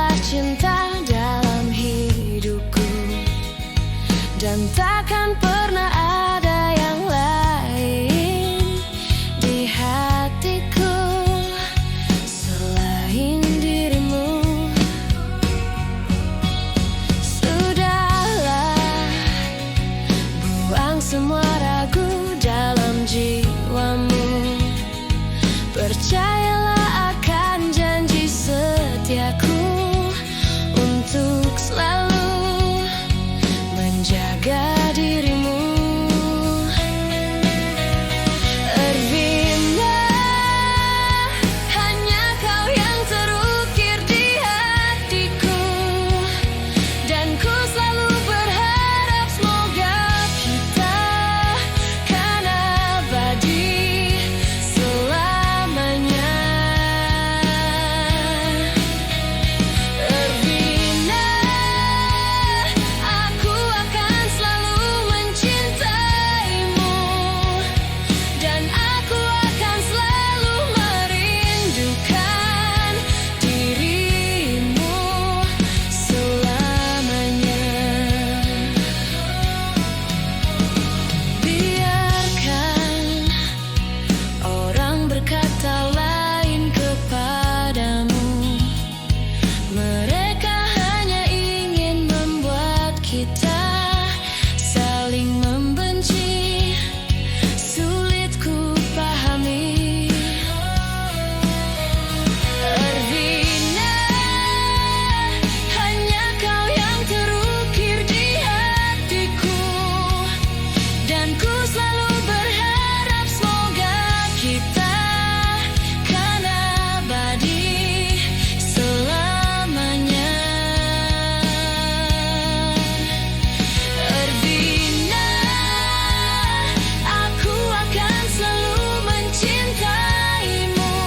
adalah cinta dalam hidupku, dan takkan pernah ada yang lain di hatiku selain dirimu. Sudahlah, buang semua ragu dalam jiwamu. Percayalah akan janji setiaku untuk selalu menjaga dirimu. Ervina, hanya kau yang terukir di hatiku, dan ku selalu berharap semoga kita kan abadi selamanya. Ervina, aku akan selalu mencintaimu, dan aku akan selalu merindukan dirimu selamanya. Biarkan orang berkata lain kepadamu. Mereka hanya ingin membuat kita saling membenci. Sulit ku pahami. Ervina, hanya kau yang terukir di hatiku, dan ku selalu berharap semoga kita kan abadi selamanya. Ervina, aku akan selalu mencintaimu,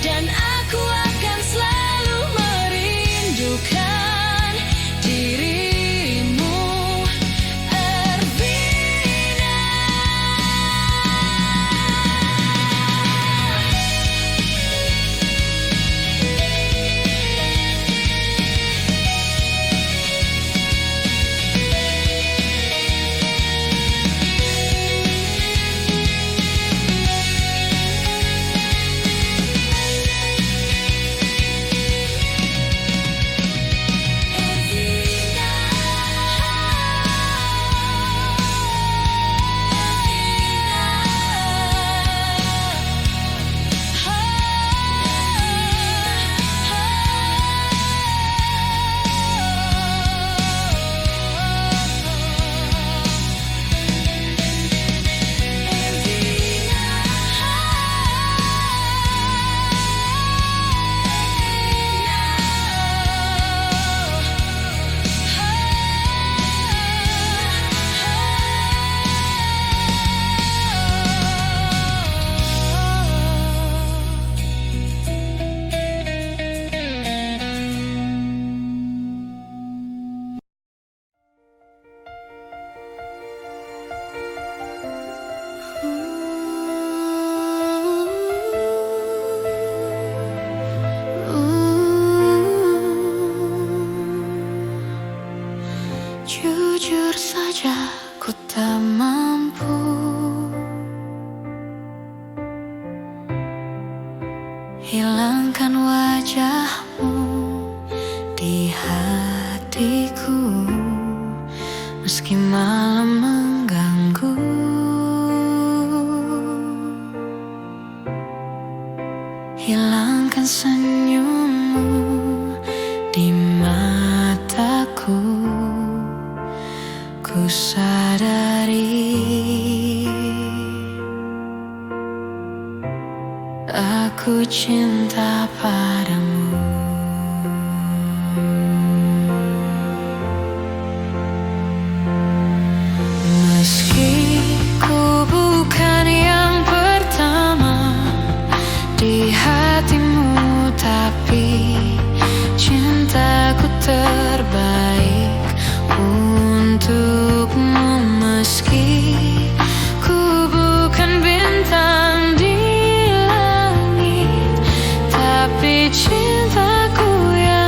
dan aku akan selalu merindukan dirimu. Ervina. Jujur saja, ku tak mampu hilangkan wajahmu di hatiku, meski malam mengganggu. Hilangkan senyummu di mataku. Ku sadari aku cinta padamu. Meski ku bukan yang pertama di hatimu, tapi cintaku terbaik untukmu. Meski ku bukan bintang di langit, tapi cintaku yang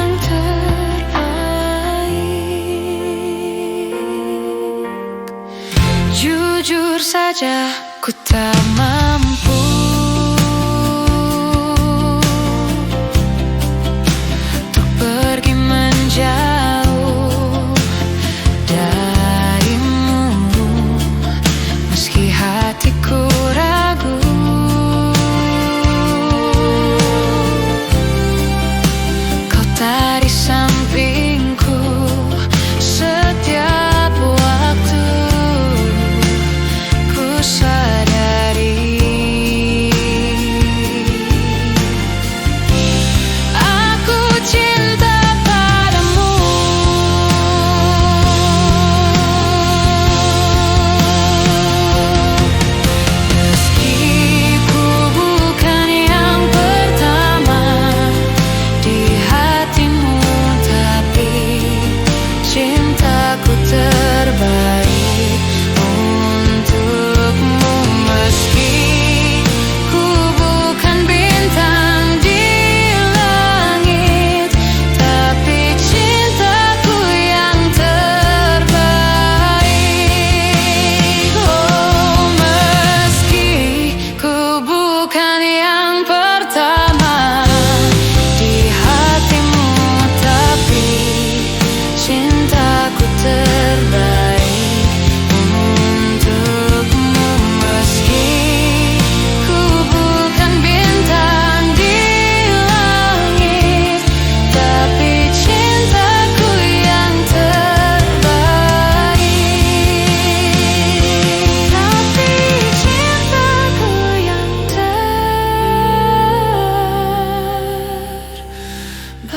Tak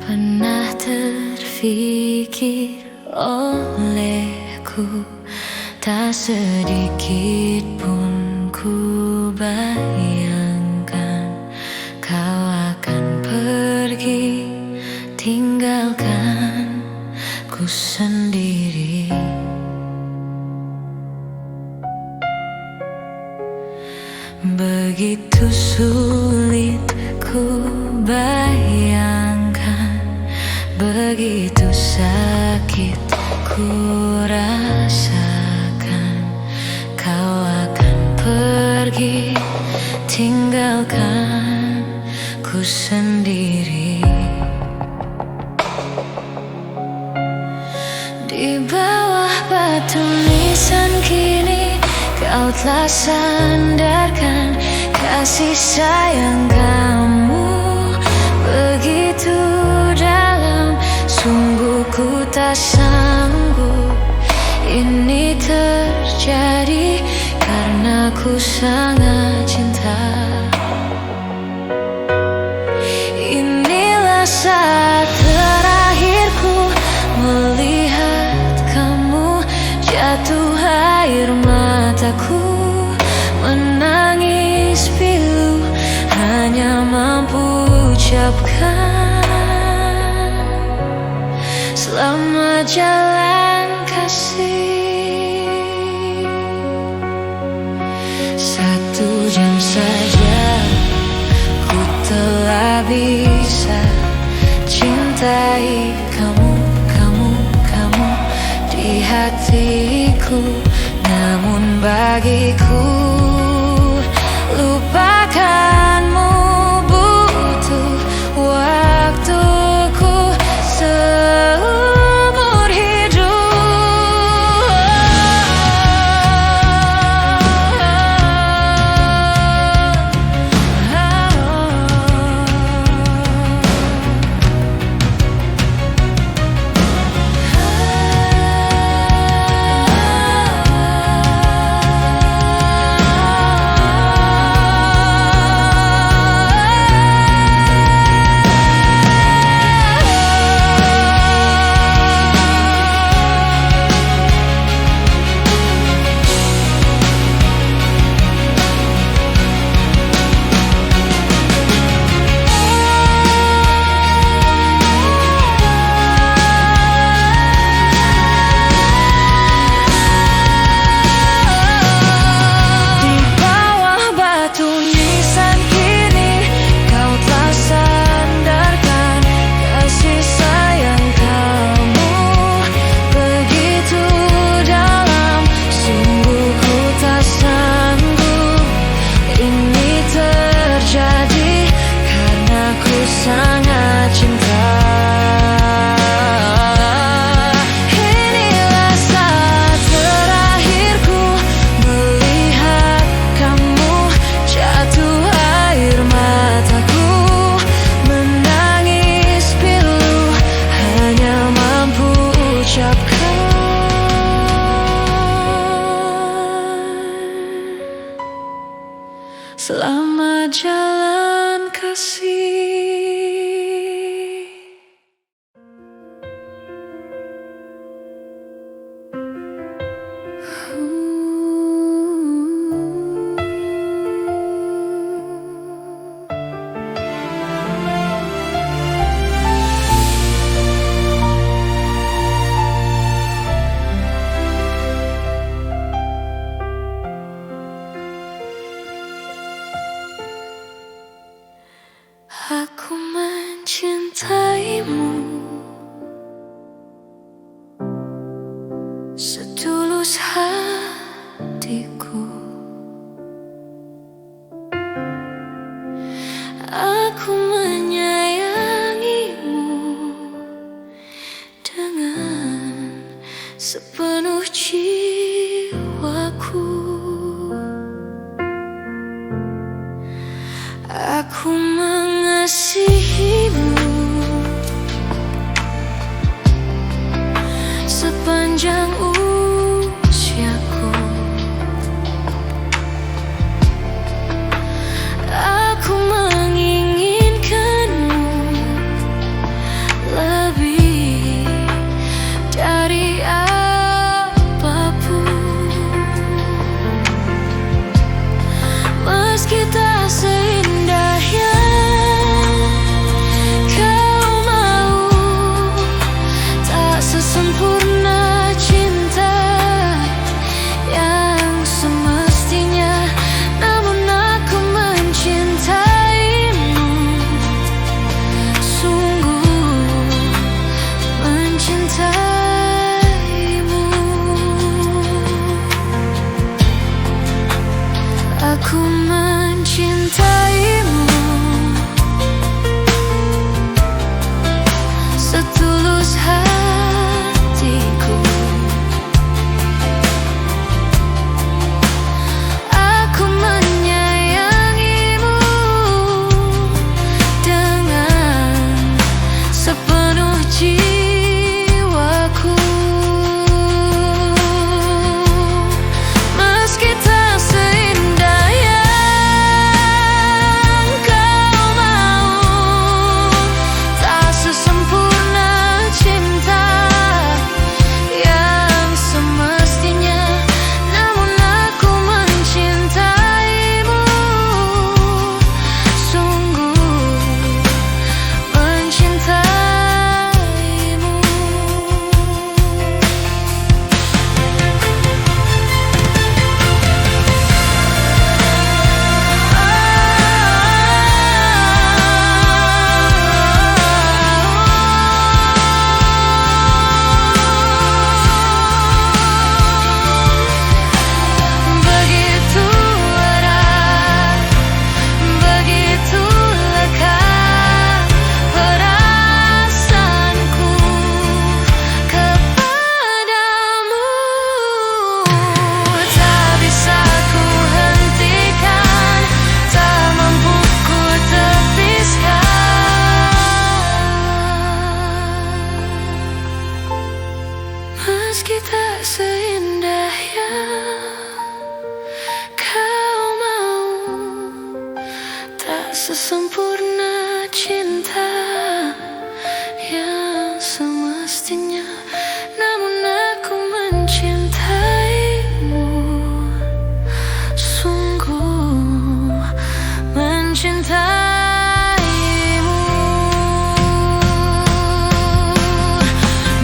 pernah terfikir olehku, tak sedikit pun ku bayangkan kau akan pergi, tinggalkan ku sendiri. Begitu sulit ku bayangkan, begitu sakit ku rasakan kau akan pergi, tinggalkan ku sendiri. Di bawah batu nisan kini kau telah sandarkan, kasih sayang kamu begitu dalam. Sungguh ku tak sanggup ini terjadi, karena ku sangat cinta. Inilah saat terakhirku melihat kamu, jatuh air mataku menangis pilu, hanya mampu ucapkan selamat jalan kasih. 1 jam saja ku telah bisa cintai kamu, kamu di hatiku. Namun bagiku lupakanmu butuh waktuku seumur hidup. Sangat cinta. Inilah saat terakhirku melihat kamu, jatuh air mataku menangis pilu, hanya mampu ucapkan selamat jalan kasih. setulus hatiku. Aku menyayangimu dengan sepenuh jiwaku. Aku mengasihimu sepanjang usiaku. Aku menginginkanmu lebih dari apapun. Meski tak seindah yang kau mau, tak sesempurna cinta yang semestinya, namun aku mencintaimu, sungguh mencintaimu. Aku mencintaimu setulus hatiku. Aku menyayangimu dengan sepenuh jiwaku. Meski tak seindah yang kau mau, tak sesempurna cinta yang semestinya, namun aku mencintaimu, sungguh mencintaimu. Begitu erat, begitu lekat perasaanku kepadamu. Tak bisa ku hentikan, tak mampu ku tepiskan. Meski tak seindah yang kau mau, tak sesempurna cinta yang semestinya, namun aku mencintaimu, sungguh mencintaimu.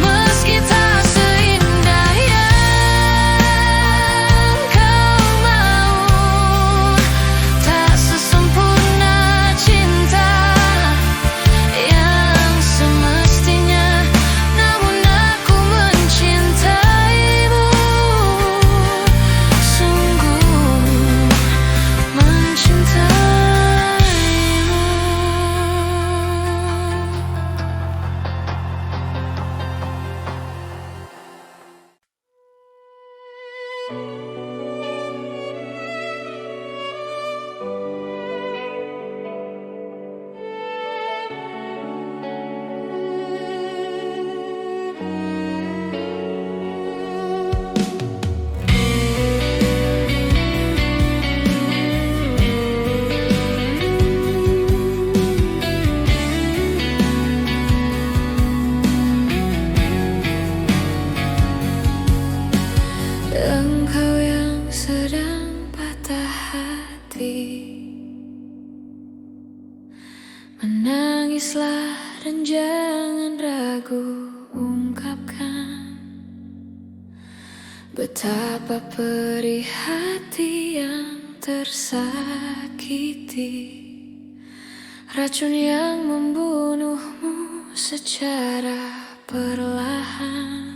Meski tak seindah yang kau mau, tak sesempurna cinta yang semestinya, namun aku mencintaimu, sungguh mencintaimu. Engkau yang sedang patah hati, menangislah dan jangan ragu ungkapkan betapa perih hati yang tersakiti. Racun yang membunuhmu secara perlahan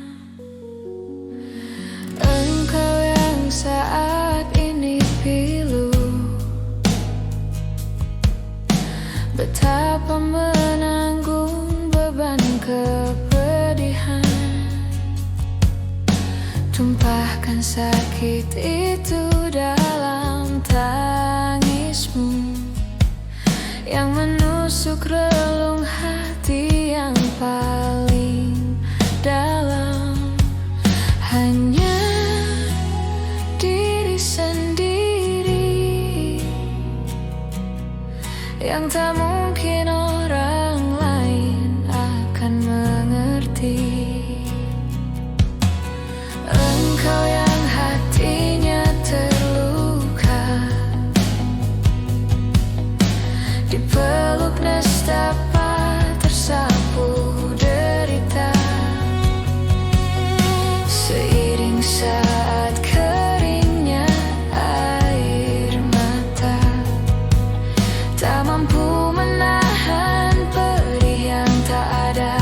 sakit itu dalam tangismu yang menusuk relung hati yang paling dalam. Hanya diri sendiri yang tak mungkin orang lain akan mengerti. Engkau yang hatinya terluka, dipeluk nestapa tersapu derita. Seiring saat keringnya air mata, tak mampu menahan pedih yang tak ada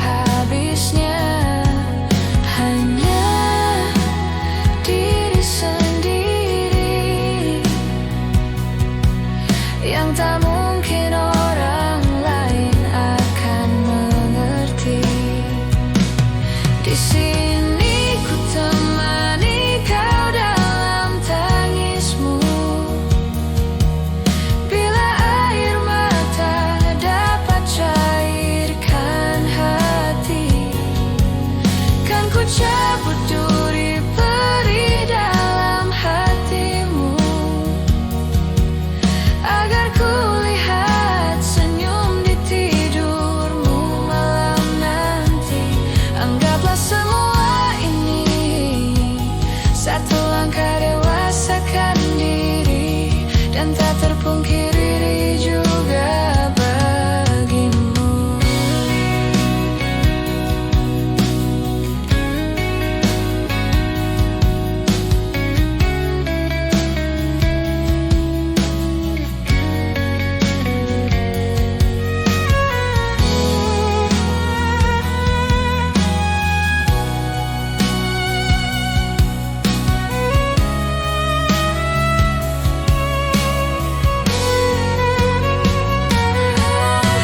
habisnya. Hanya diri sendiri yang tak mungkin orang lain akan mengerti. Di sini ku temani kau dalam tangismu, bila air mata dapat cairkan hati, kan ku cabut duri perih dalam hatimu, agar ku lihat senyum di tidurmu malam nanti. Anggaplah semua ini satu langkah dewasakan diri, dan tak terpungkiri juga bagimu.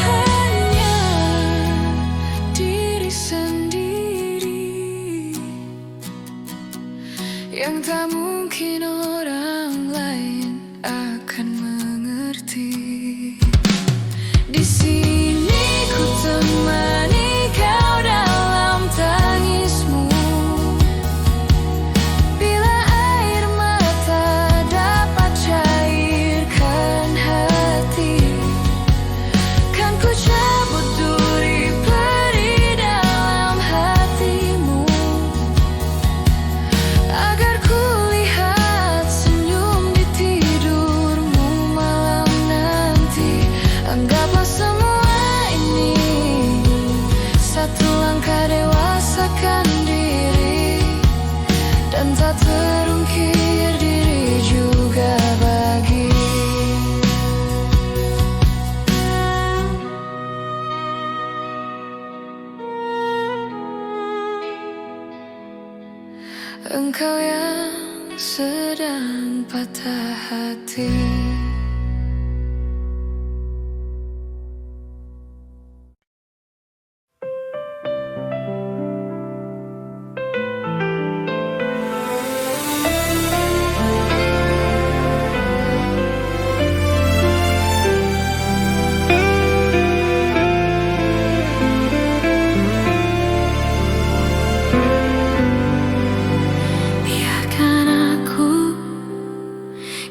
Hanya diri sendiri yang tak mungkin orang lain akan mengerti. Di sini ku temani kau dalam tangismu, bila air mata dapat cairkan hati, kan ku cabut duri perih dalam hatimu, agar ku lihat senyum di tidurmu malam nanti. Anggaplah semua ini satu langkah dewasakan diri, dan tak terungkir diri juga bagi. Engkau yang sedang patah hati, biarkan aku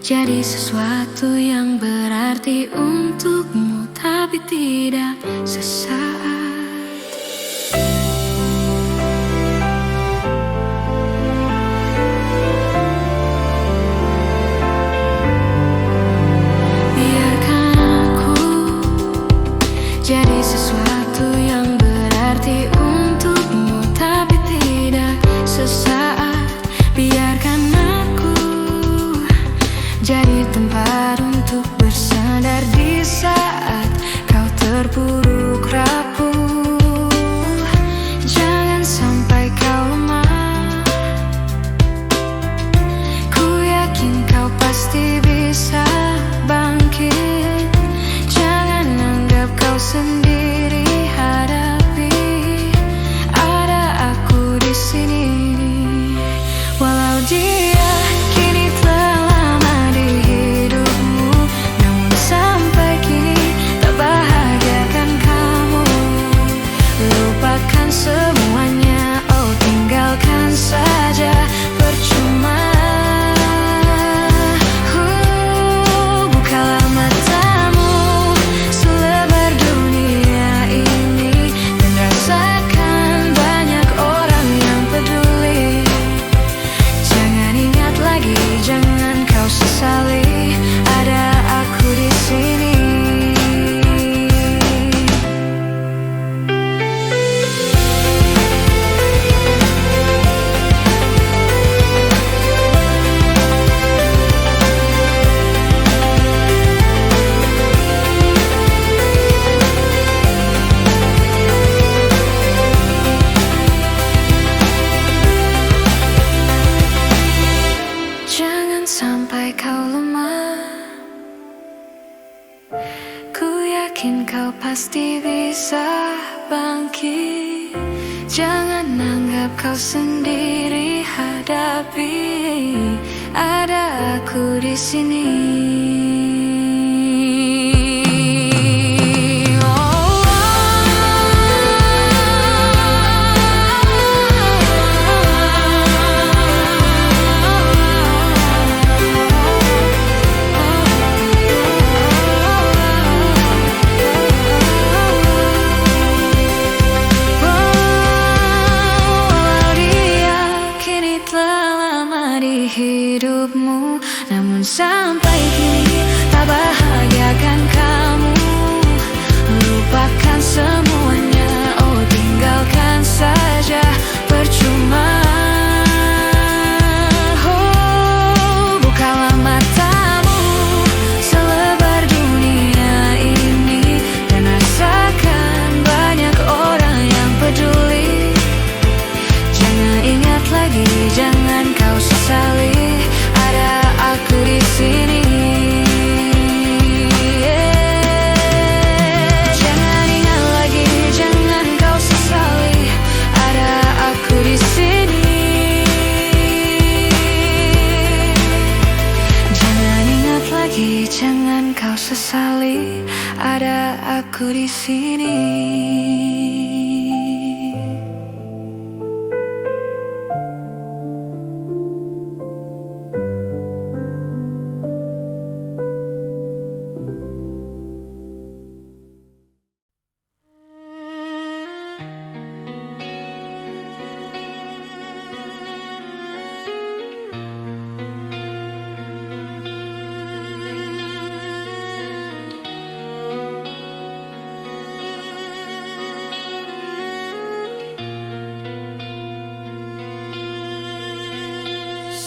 jadi sesuatu yang berarti untukmu, tapi tidak sesaat. Biarkan aku jadi sesuatu yang berarti untukmu, tapi tidak sesaat. Biarkan aku jadi tempat untuk bersandar di saat kau terpuruk rapuh. bangkit. Jangan anggap kau sendiri hadapi, ada aku di sini. Hidupmu, namun sampai kini tak bahagiakan kamu. Lupakan semuanya, oh tinggalkan saja, percuma. Oh, bukalah matamu, selebar dunia ini, dan rasakan banyak orang yang peduli. Jangan ingat lagi, jangan kau sesali, ada aku di sini. Jangan ingat lagi, jangan kau sesali, ada aku di sini. Jangan ingat lagi, jangan kau sesali, ada aku di sini.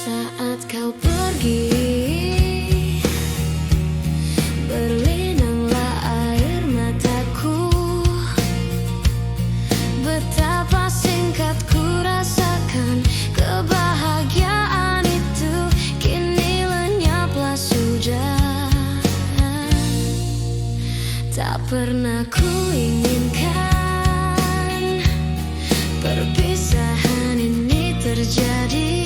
Saat kau pergi, berlinanglah air mataku. Betapa singkat ku rasakan kebahagiaan itu, kini lenyaplah sudah. Tak pernah ku inginkan perpisahan ini terjadi.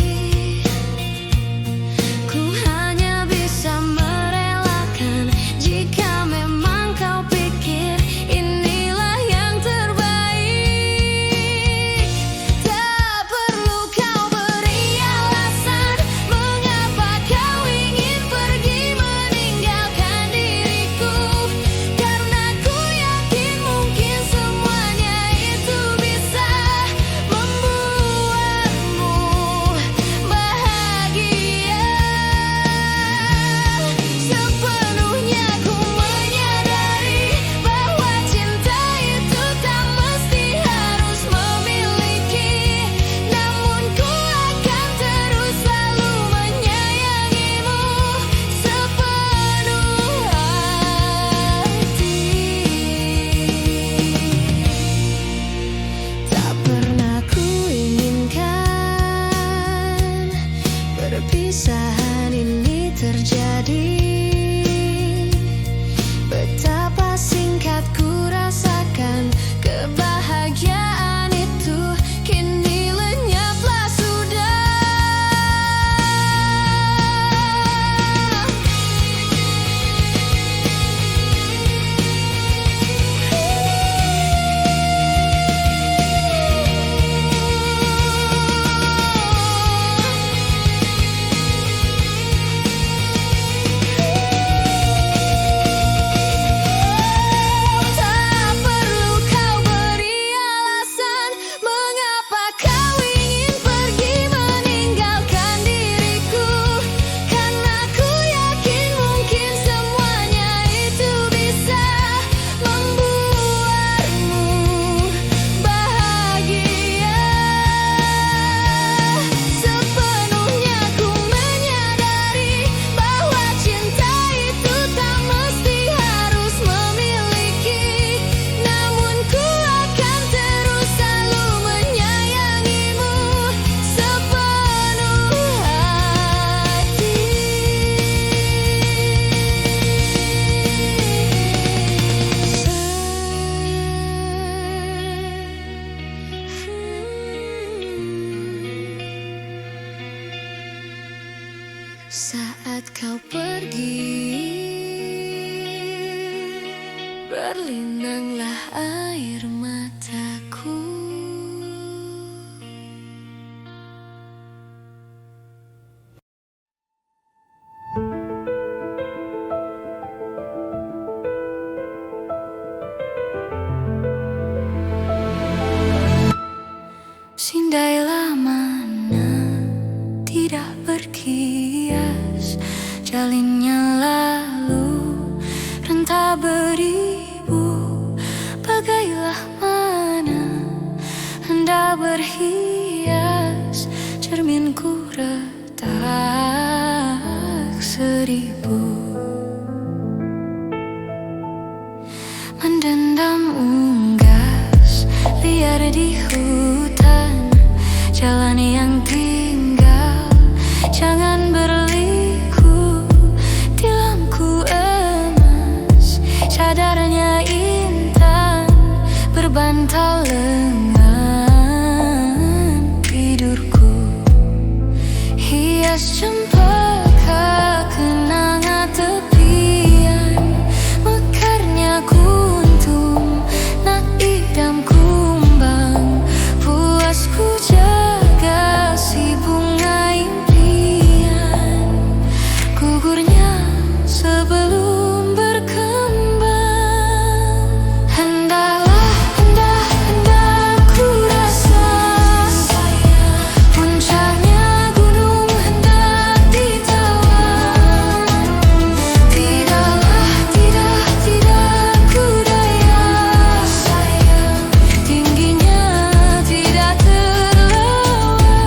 Saat kau pergi, berlinanglah air mataku. Sindailah mana tidak berkias, jalinnya lalu rentah beribu. Bagailah mana hendak berhias, cerminku retak seribu. Mendendam unggas liar di hutan, jalan yang tinggal jangan berliku. Tilamku emas, cadarnya intan, berbantal lengan tidurku. Hias cempaka kenanga tepian, mekarnya kuntum nak idam kumbang. Puasku jaga si bunga impian, gugurnya sebelum berkembang. Hendaklah, hendak ku rasa puncaknya gunung hendak ditawan. Tidaklah, tidak ku daya sayang, tingginya tidak terlawan.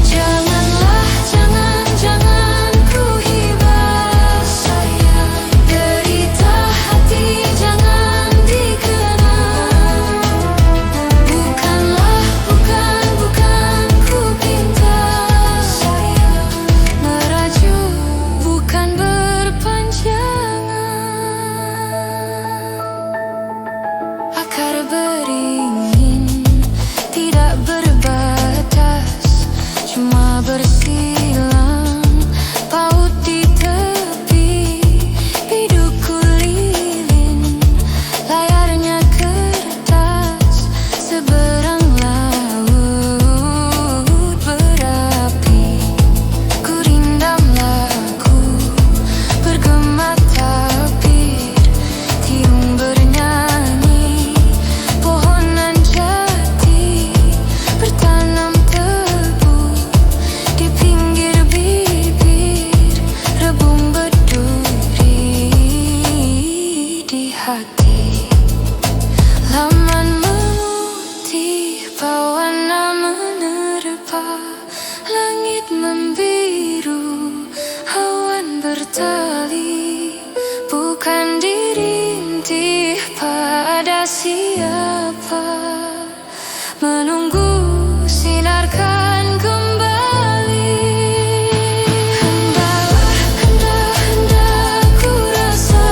Janganlah, jangan ku hibah sayang, derita hati jangan dikenang. Bukan ku pinta sayang, merajuk bukan berpanjangan. Akar beringin tidak berbatas, cuma bersilang paut di tepi. Bidukku lilin, layarnya kertas, seberang laut berapi. Ku rindam laku bergema tapir, tiung bernyanyi pohonan jati, bertanam tebu di pinggir bibir, rebung berduri di hati. Laman memutih, pewarna menerpa, langit membiru, awan bertali. Bukan dirintih pada siapa, menunggu sinar kan kembali. Hendak ku rasa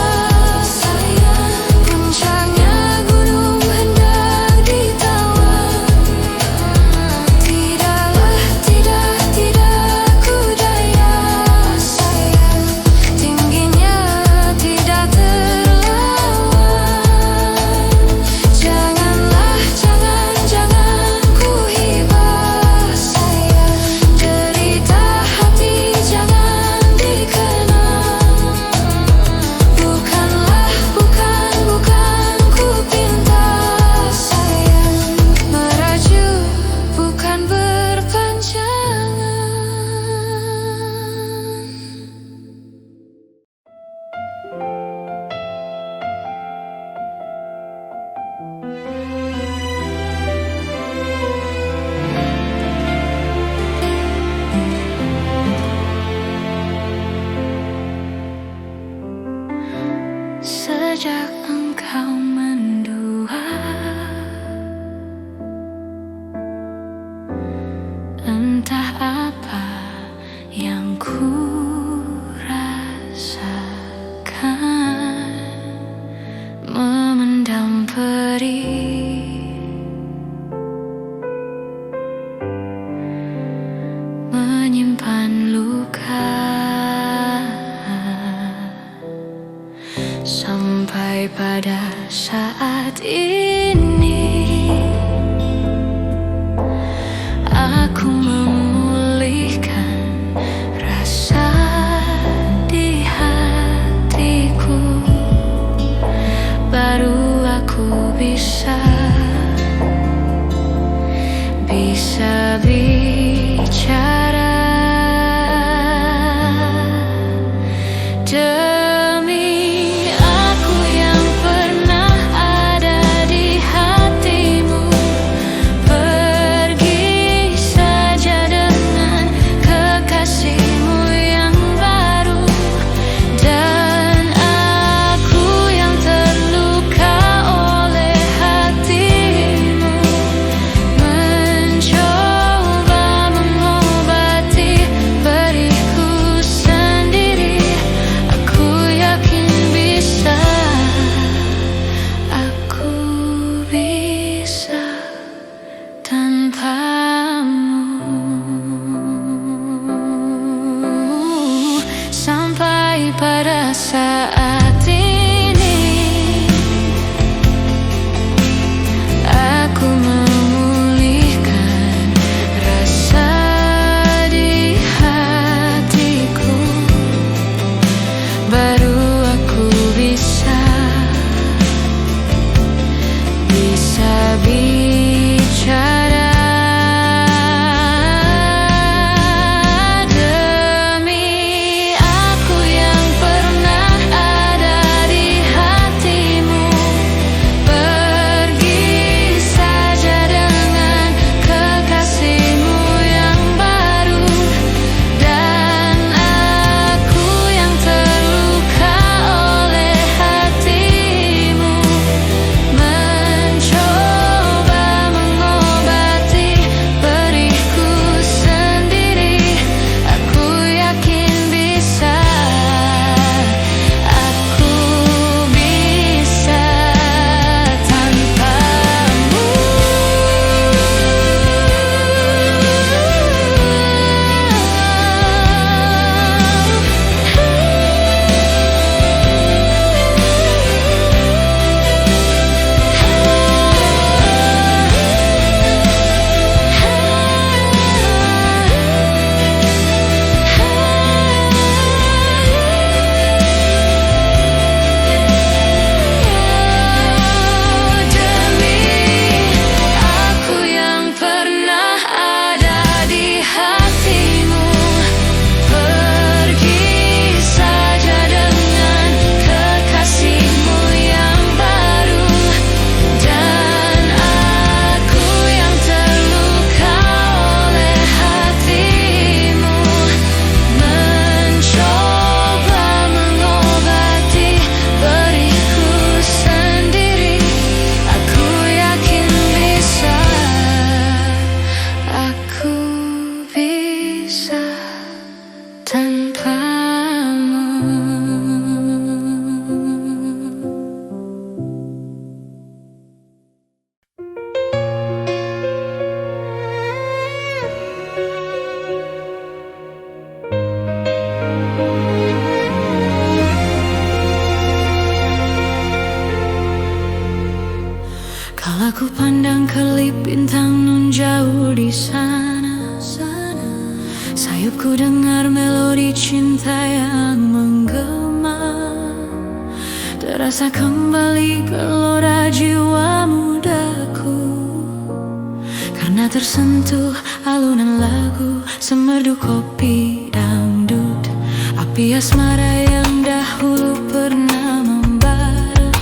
sayang, puncaknya gunung hendak ditawan. Tidaklah, tidak ku daya sayang, tingginya tidak terlawan. Janganlah, jangan ku hibah sayang, derita hati jangan dikenang. Bukan ku pinta sayang, merajuk bukan berpanjangan. Sejak engkau mendua, entah apa yang ku rasakan, memendam perih, menyimpan luka. luka sampai pada saat ini aku memulihkan rasa di hatiku. Baru aku bisa bicara. Demi aku yang pernah ada di hatimu, pergi saja dengan kekasihmu yang baru. Dan aku yang terluka oleh hatimu, mencoba mengobati perihku sendiri. Aku yakin bisa, aku bisa tanpamu. Sampai pada saat ini aku memulihkan rasa di hatiku. Baru aku bisa bicara. Demi aku yang pernah ada di hatimu, pergi saja dengan kekasihmu yang baru. Dan aku yang terluka oleh hatimu, mencoba mengobati perihku sendiri. Aku yakin bisa, aku bisa tanpamu. Demi aku yang pernah ada di hatimu, pergi saja dengan kekasihmu yang baru. Dan aku yang terluka oleh hatimu, mencoba mengobati perihku sendiri. Aku yakin bisa, aku bisa tanpamu. Kalau ku pandang kelip bintang nun jauh di sana, sayupku dengar melodi cinta yang menggema. Terasa kembali gelora jiwa mudaku, karena tersentuh alunan lagu semerdu kopi dangdut. Api asmara yang dahulu pernah membara,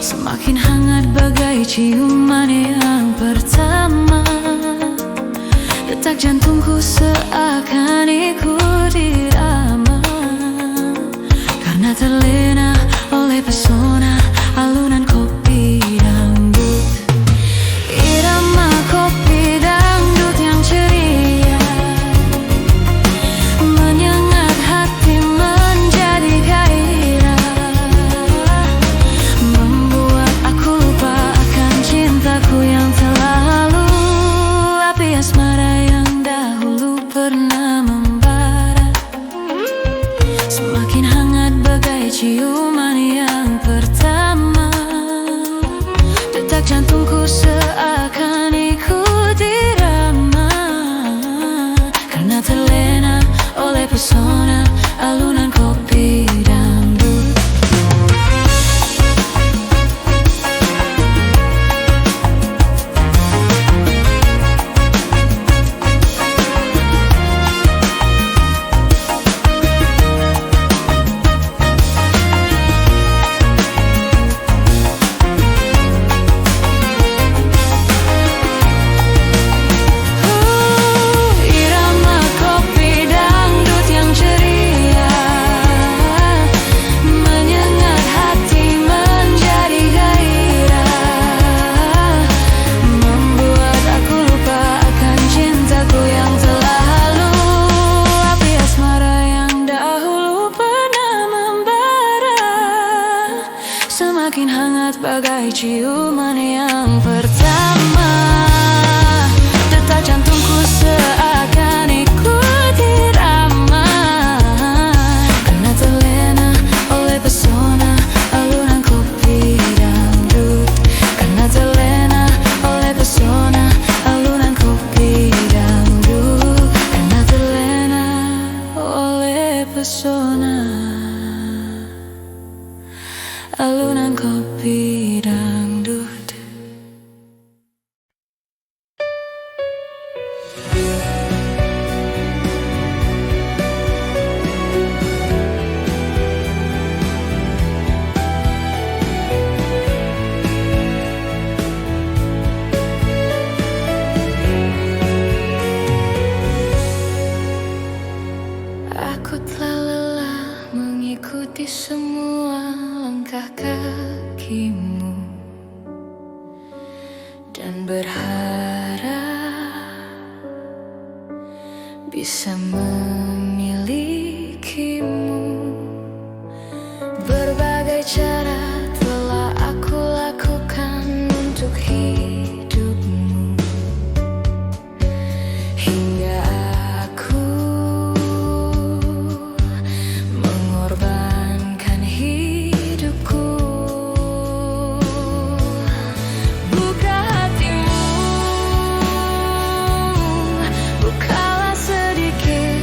semakin hangat bagai ciuman yang pertama. Detak jantungku seakan ikut irama, karena terlena oleh pesona alunan kopi dangdut. Irama kopi dangdut yang ceria menyengat hati menjadi gairah, membuat aku lupa akan cintaku yang terlalu. Api asmara yang dahulu pernah membara. mulai ciuman yang pertama, detak jantungku seakan ikut irama, karena terlena oleh pesona alunan kopi dangdut, karena terlena oleh pesona alunan kopi dangdut, karena terlena oleh pesona alunan kopi dangdut. Aku telah lelah mengikuti semua langkah kakimu dan berharap bisa memilikimu. Berbagai cara telah aku lakukan untuk hidupmu, hingga aku mengorbankan hidupku. Buka hatimu, bukalah sedikit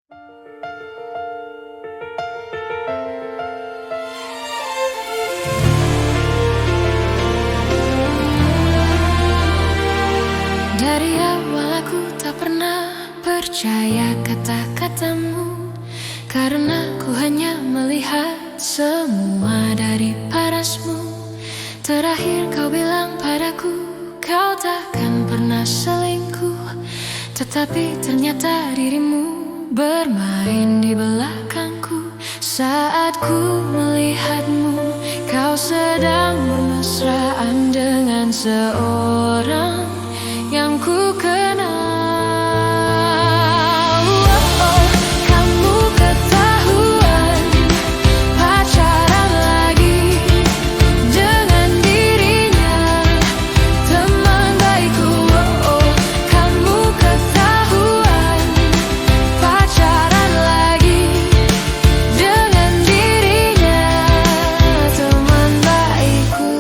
Dari awal aku tak pernah percaya kata-katamu, karena ku hanya melihat semua dari parasmu. Terakhir kau bilang padaku kau takkan pernah selingkuh, tetapi ternyata dirimu bermain di belakangku. Saat ku melihatmu, kau sedang bermesraan dengan seorang yang ku kenal. Kamu ketahuan pacaran lagi dengan dirinya, teman baikku. Kamu ketahuan pacaran lagi dengan dirinya, teman baikku.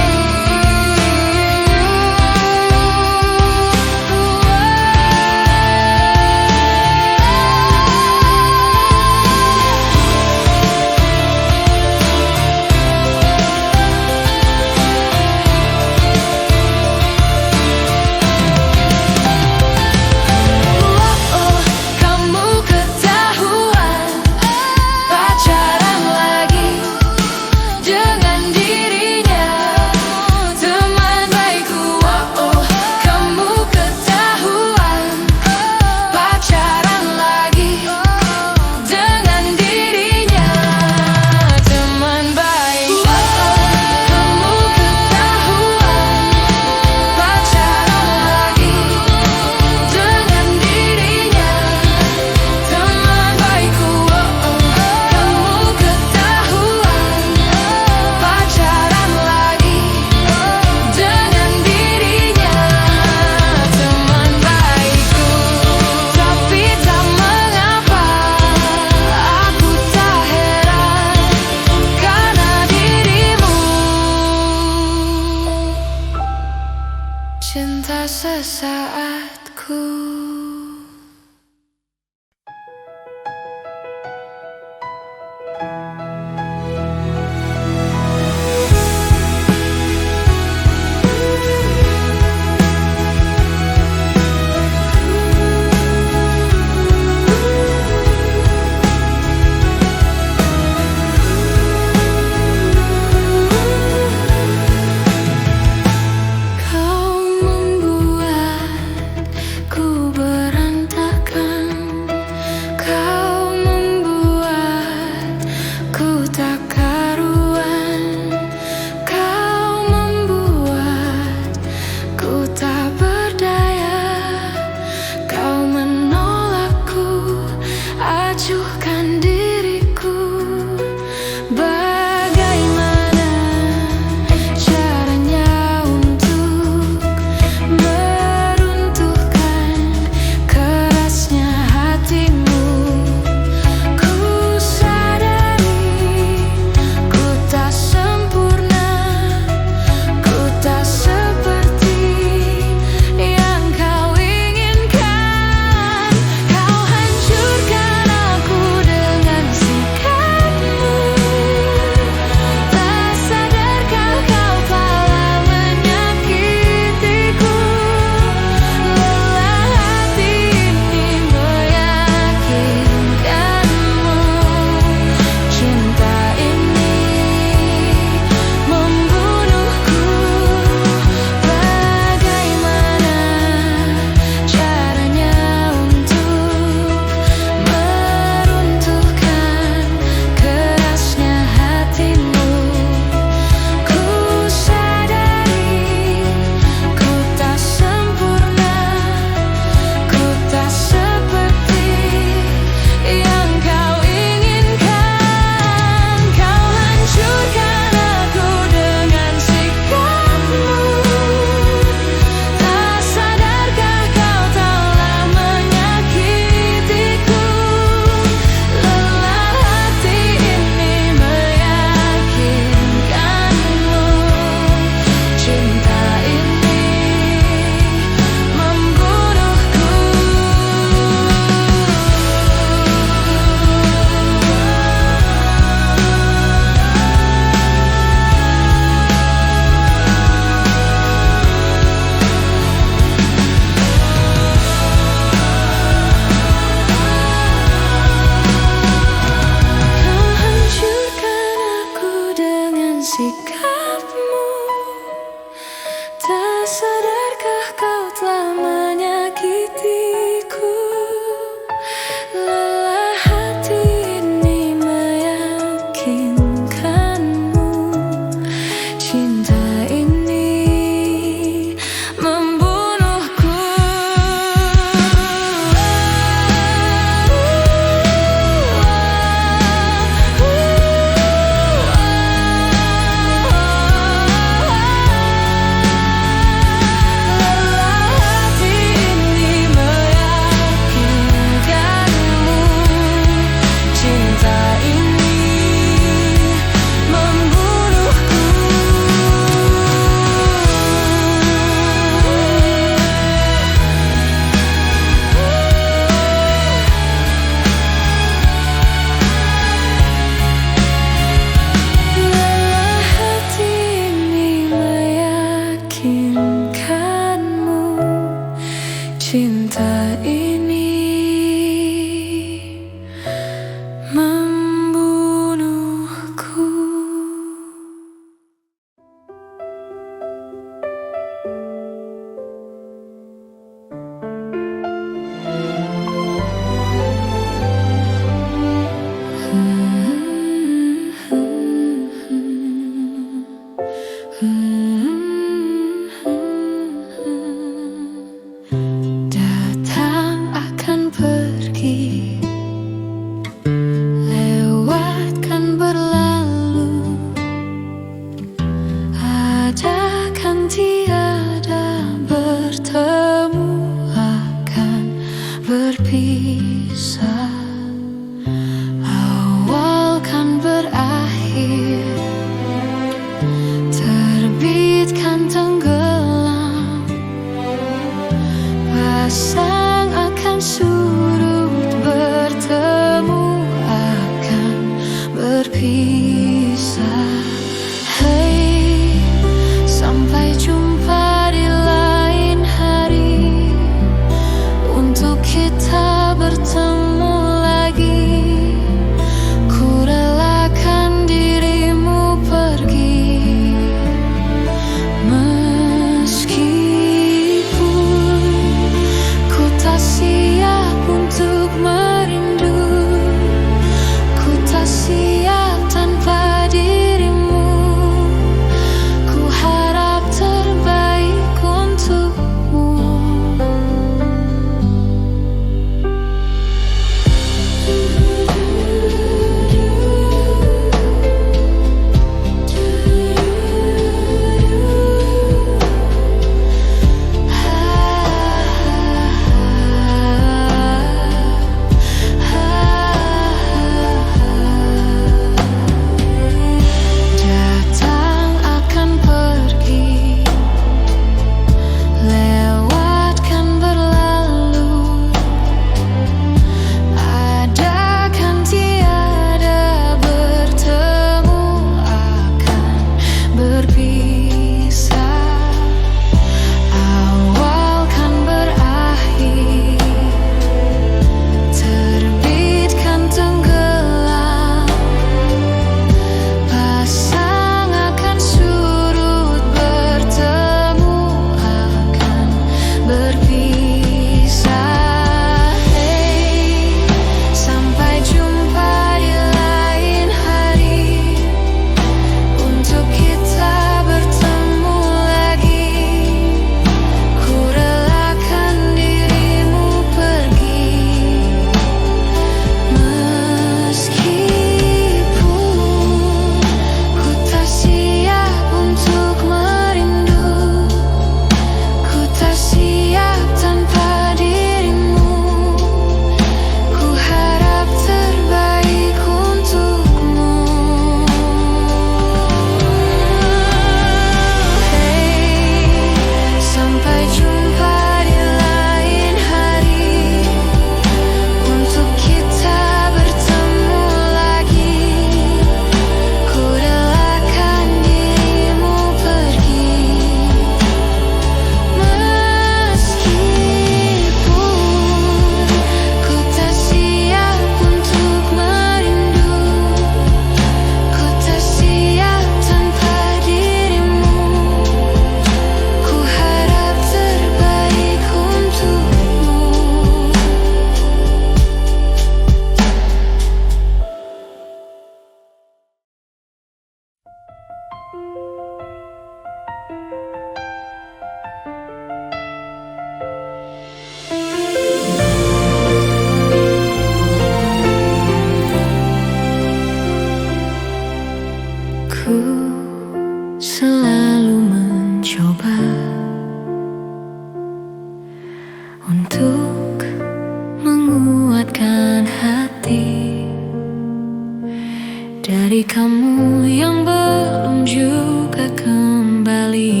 Dari kamu yang belum juga kembali,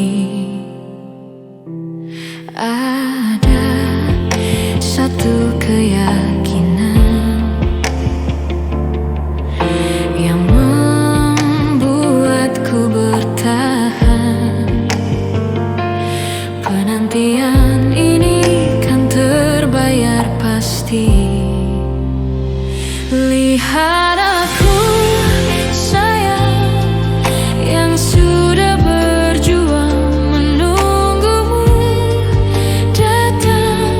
ada satu keyakinan yang membuatku bertahan. Penantian ini kan terbayar pasti. Lihat aku sayang, yang sudah berjuang menunggumu datang,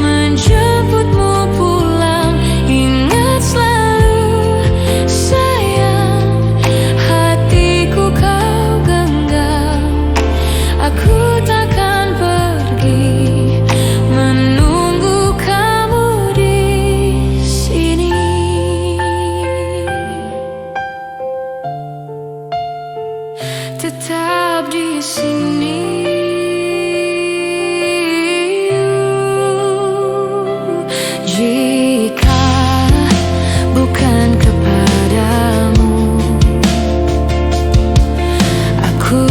menjemputmu pulang. Ingat selalu sayang, hatiku kau genggam. Aku takkan pergi, menunggu kamu di sini. Tetap di sini. Jika bukan kepadamu, aku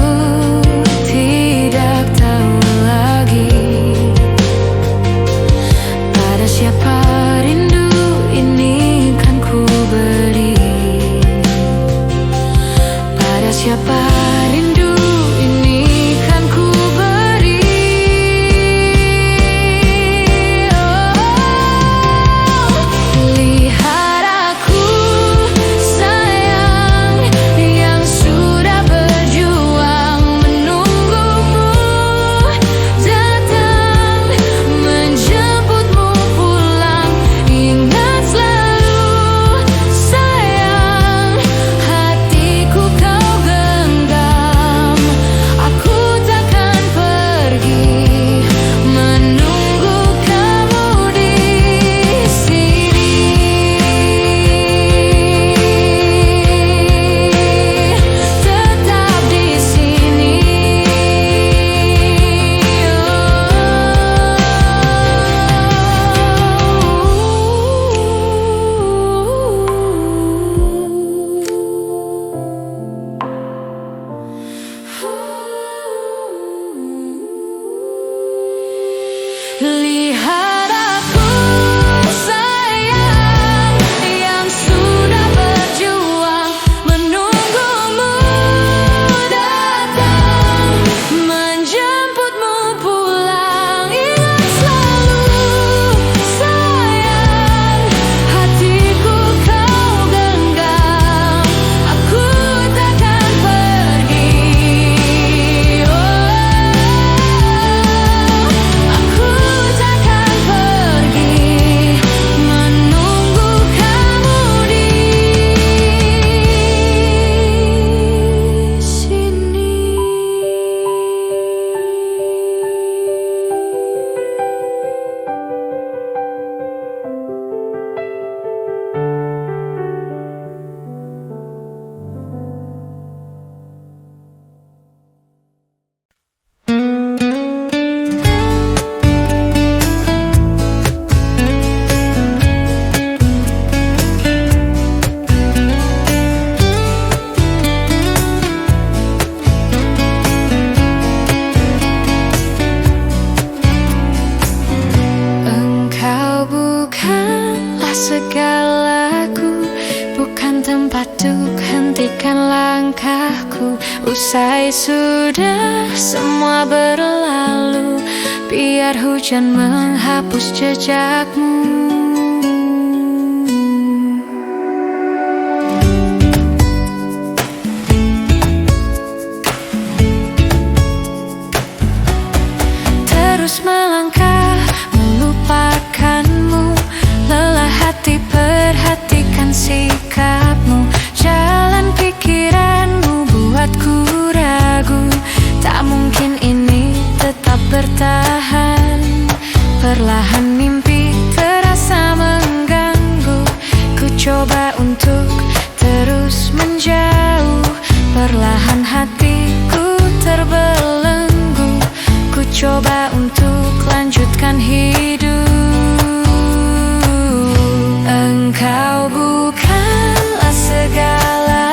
tidak tahu lagi pada siapa rindu ini kan ku beri. Pada siapa rindu ini kan ku beri. Lihat aku sayang, yang sudah berjuang menunggumu datang, menjemputmu pulang. Ingat selalu sayang, hatiku kau genggam. Aku takkan pergi, menunggu kamu di sini. Tetap di sini. Lihat aku sayang, yang sudah berjuang menunggumu datang, menjemputmu pulang. Ingat selalu sayang, hatiku kau genggam. Aku takkan pergi, aku takkan pergi, menunggu kamu di sini. Engkau bukanlah segalaku, bukan tempat untuk hentikan langkahku. Usai sudah semua berlalu, biar hujan menghapus jejakmu. Terus melangkah melupakanmu, lelah hati perhatikan sikapmu. Jalan pikiranmu buatku ragu, tak mungkin ini tetap bertahan. Perlahan mimpi terasa mengganggu, ku coba untuk terus menjauh. Perlahan hatiku terbelenggu, ku coba untuk lanjutkan hidup. Engkau bukanlah segala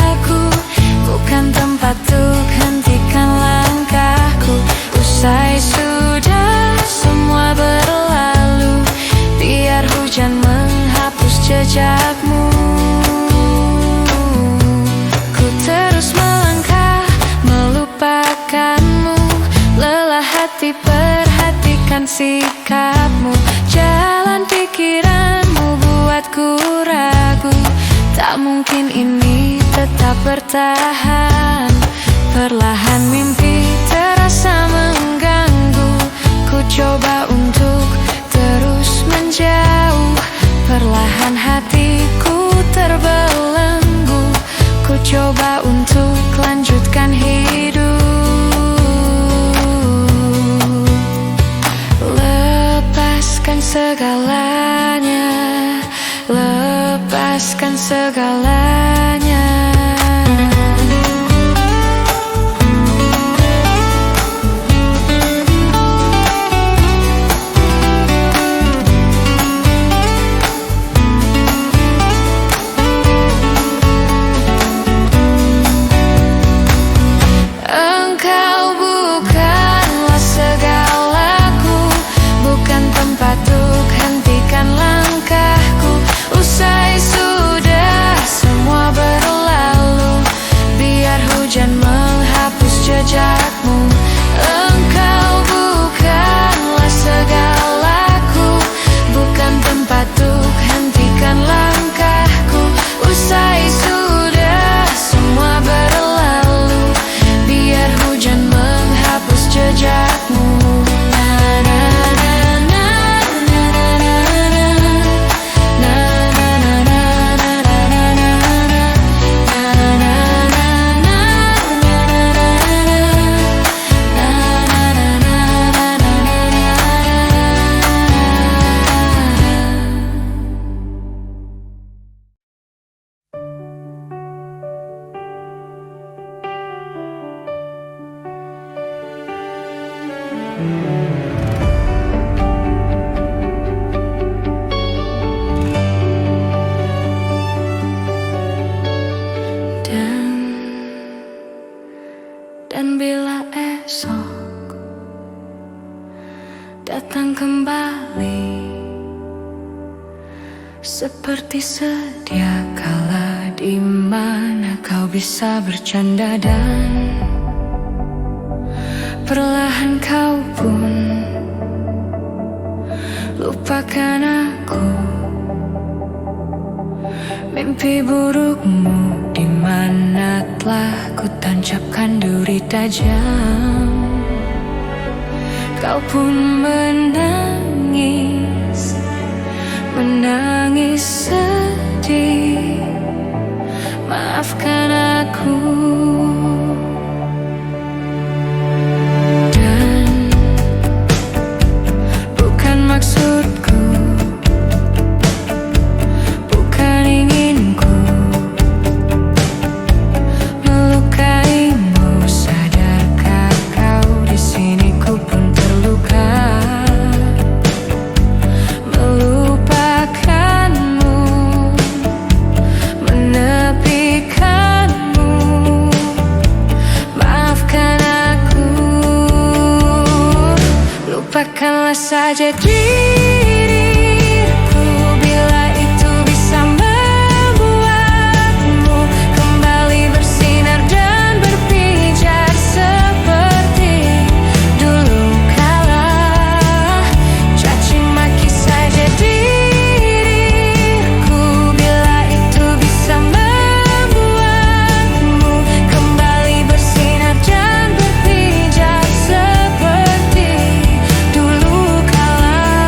menghapus jejakmu. Ku terus melangkah melupakanmu. Lelah hati perhatikan sikapmu. Jalan pikiranmu buatku ragu. Tak mungkin ini tetap bertahan. Perlahan mimpi terasa mengganggu. Ku coba untuk terus menjauh. Perlahan hatiku terbelenggu. Ku coba untuk lanjutkan hidup. Lepaskan segalanya, lepaskan segalanya. Engkau bukanlah segalaku, bukan tempat untuk hentikan langkahku. Usai sudah semua berlalu, biar hujan menghapus jejakmu. Dan bila esok datang kembali seperti sedia kala, di mana kau bisa bercanda dan perlahan kau pun lupakan aku. Mimpi burukmu di mana telah ku tancapkan duri tajam. Kau pun menangis, menangis sedih. Maafkan aku. Dan bukan maksudku, bukan inginku melukaimu. Sadarkah kau di sini ku pun terluka. Melupakanmu, menepikanmu. Maafkan aku. Lupakanlah saja diriku bila itu bisa membuatmu kembali bersinar dan berpijar seperti dulu kala. Caci maki saja diriku bila itu bisa membuatmu kembali bersinar dan berpijar seperti dulu kala.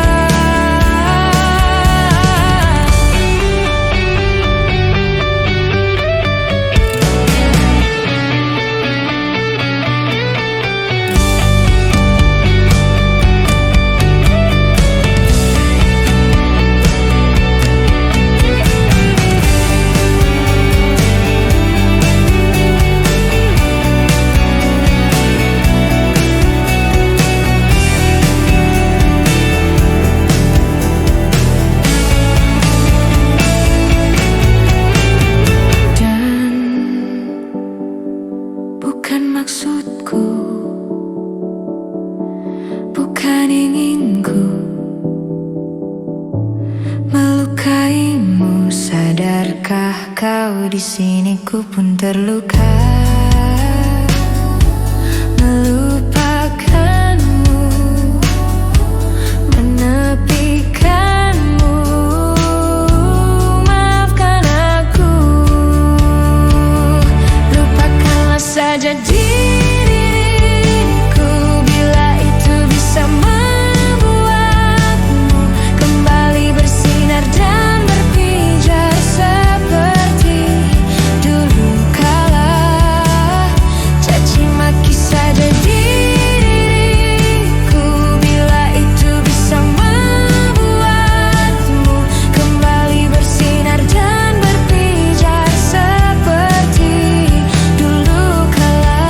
kau di sini ku pun terluka. Melupakanmu, menepikanmu, maafkan aku. Lupakanlah saja diriku bila itu bisa membuatmu kembali bersinar dan berpijar seperti dulu kala. Caci maki saja diriku bila itu bisa membuatmu kembali bersinar dan berpijar seperti dulu kala.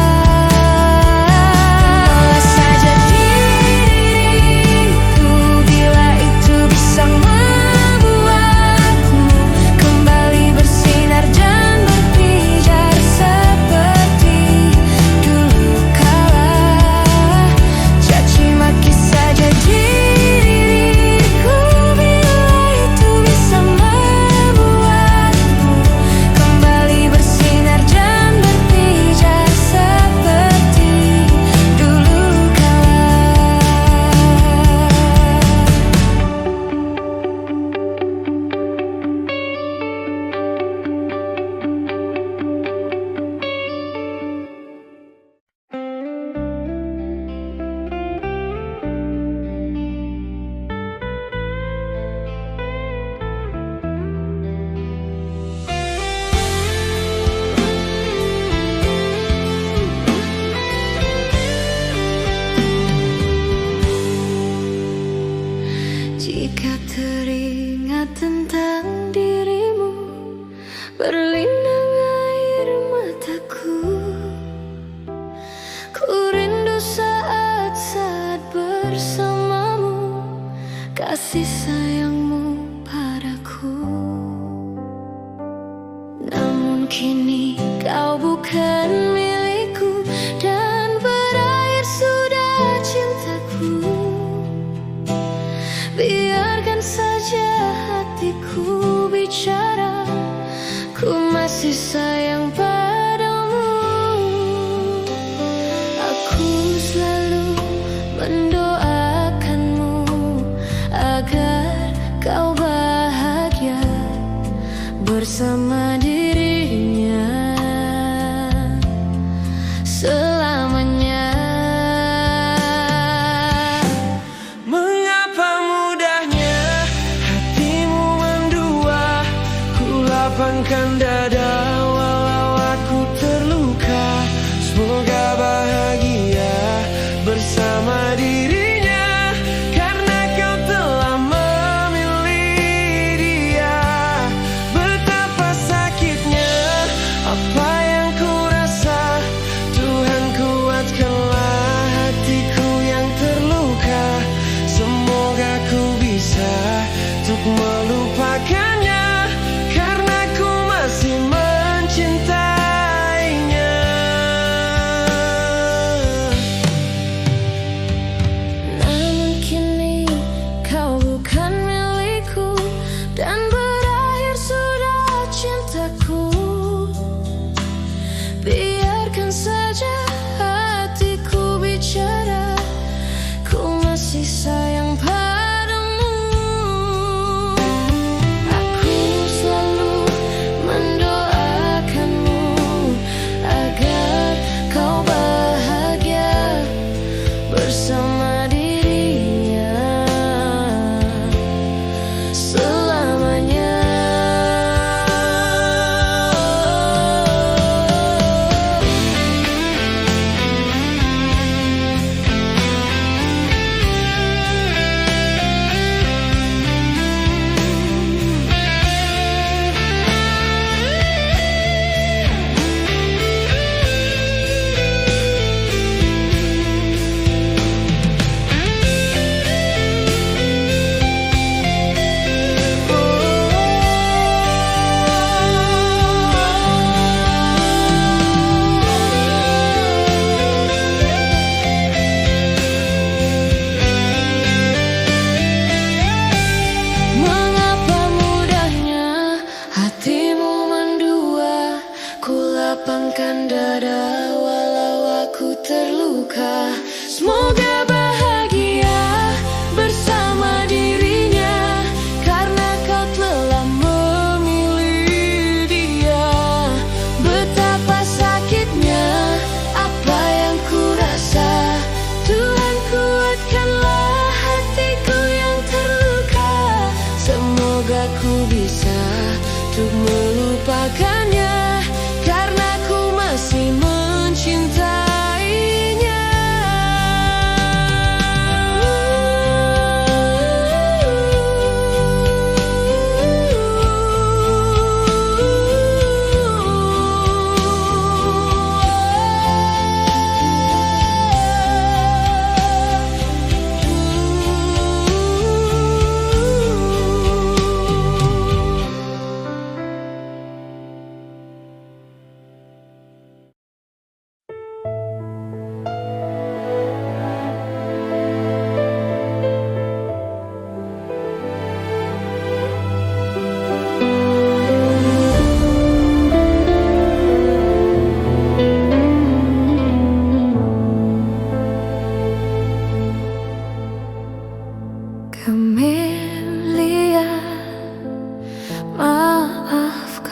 Malah saja diriku bila itu bisa membuatmu kembali bersinar dan berpijar seperti dulu kala. Caci maki saja diriku bila itu bisa membuatmu kembali bersinar dan berpijar seperti dulu kala. Jika teringat tentang dirimu, berlinang air mataku. Ku rindu saat-saat bersamamu, kasih sayangmu padaku. Namun kini kau bukan milikku, dan berakhir sudah cintaku. Biarkan saja hatiku bicara, ku masih sayang padamu. Aku selalu mendoakanmu agar kau bahagia bersama dirinya selamanya. Mengapa mudahnya hatimu mendua? Ku lapangkan dada walau aku terluka. Semoga bahagia bersama dirinya, karena kau telah memilih dia. Betapa sakitnya apa yang ku rasa. Tuhan kuatkanlah hatiku yang terluka. Semoga ku bisa untuk melupakannya, karena ku masih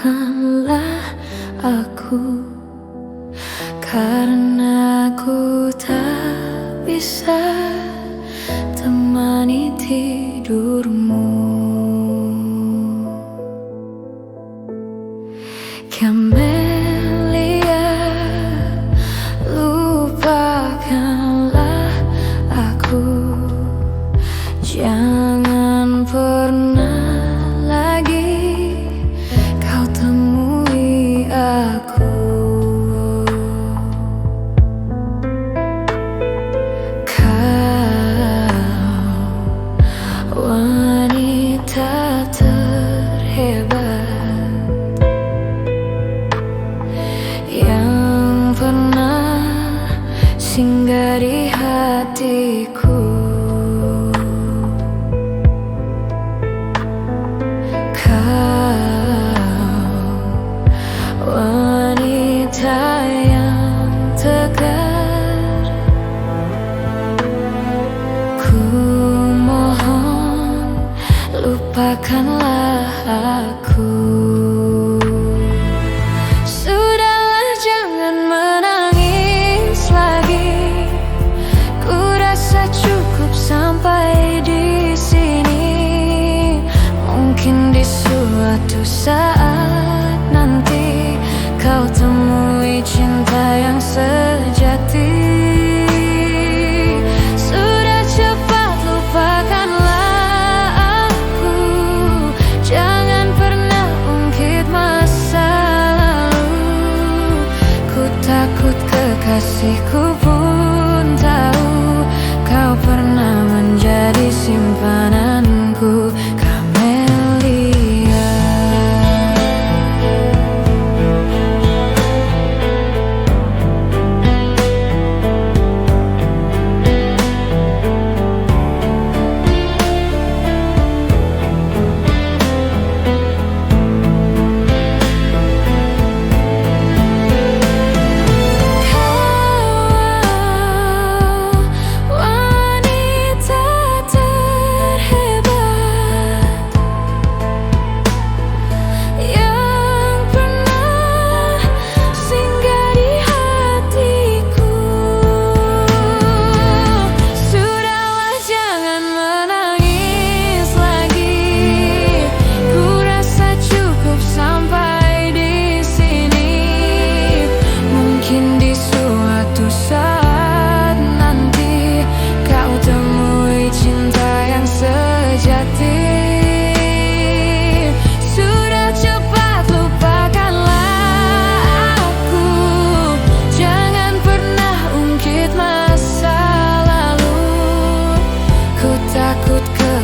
maafkanlah aku, karena aku tak bisa temani tidurmu. Camelia, lupakanlah aku, jangan pernah lagi kau temui aku. Kau wanita terhebat yang pernah singgah di hatiku. Wanita yang tegar, ku mohon lupakanlah aku. Sudahlah, jangan menangis lagi, ku rasa cukup sampai di sini. Mungkin di suatu saat nanti kau temui cinta yang sejati. Sudah, cepat lupakanlah aku, jangan pernah ungkit masa lalu. Ku takut kekasihku pun tahu kau pernah menjadi simpananku.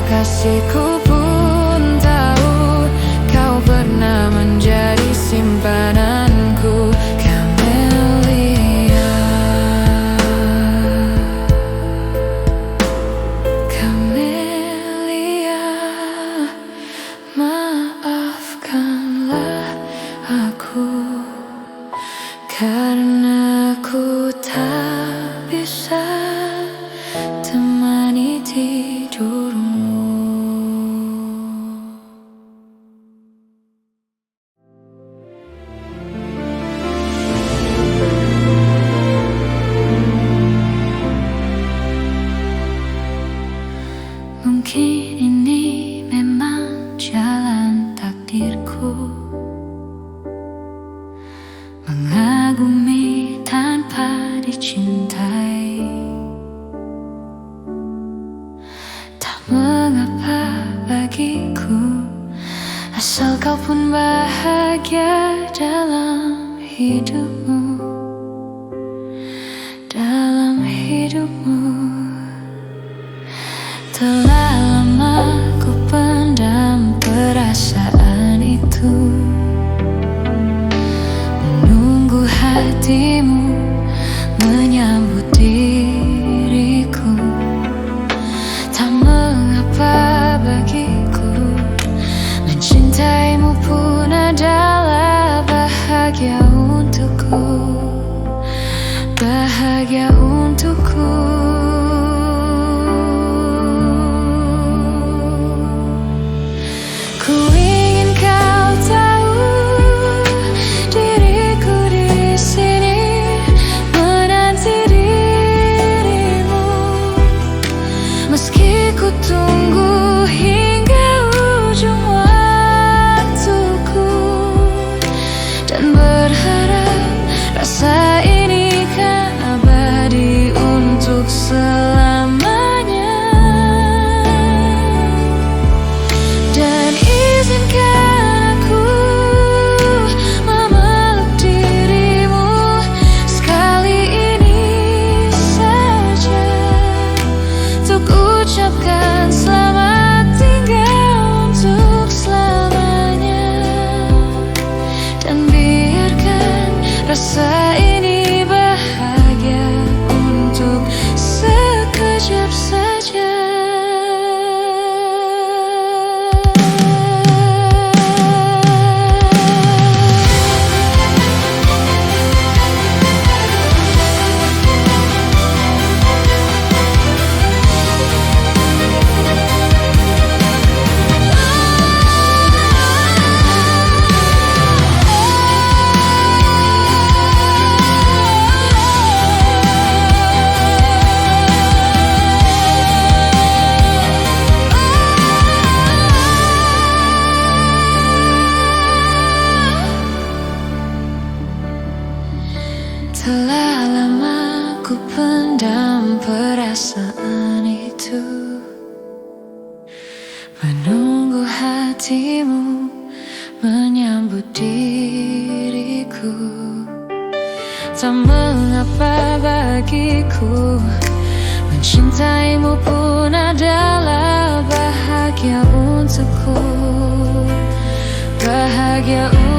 Kekasihku pun tahu kau pernah menjadi simpananku. Camelia, Camelia, maafkanlah aku, karena aku tak bisa temani tidurmu. Mungkin ini memang jalan takdirku, mengagumi tanpa dicintai. Tak mengapa bagiku, asal kau pun bahagia dalam hidupmu, dalam hidupmu. Telah lama ku pendam perasaan itu, menunggu hatimu menyambut diriku. Tak mengapa bagiku, mencintaimu pun adalah bahagia untukku, bahagia untukku. Ku ingin kau tahu Rasa ini bahagia untuk sekejap saja. Telah lama ku pendam perasaan itu, menunggu hatimu menyambut diriku. Tak mengapa bagiku, mencintaimu pun adalah bahagia untukku, bahagia untukku.